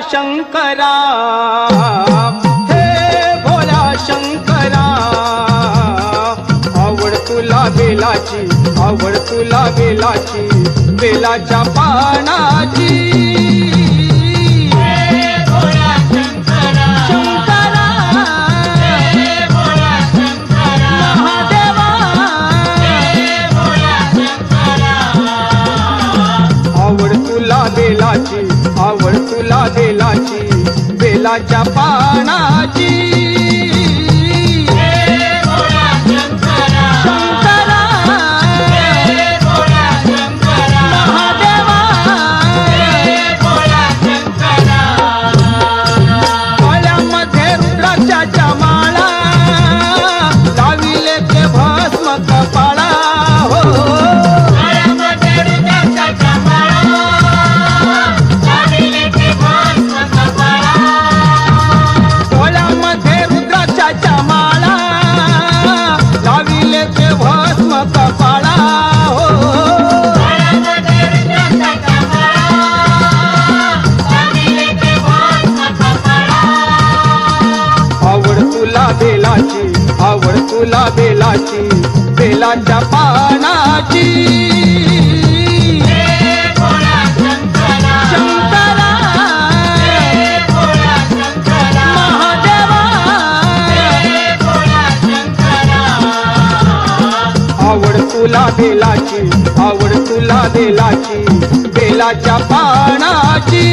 शंकरा, हे भोळ्या शंकरा, आवड तुला बेलाची, आवड तुला बेलाची, बेलाच्या पानाची। आवड तुला बेलाची, बेलाच्या पानाची। शंकरा, महादेवा, गळ्यामध्ये रुद्राक्षाच्या माळा, लाविले ते भस्म कपाळा, हो कपाळा, हो आवड तुला बेलाची, आवड तुला बेलाची, बेलाच्या पानाची। शंकरा, महादेवा, आवड तुला बेलाची, आवड तुला बेलाची, बेलाच्या पानाची।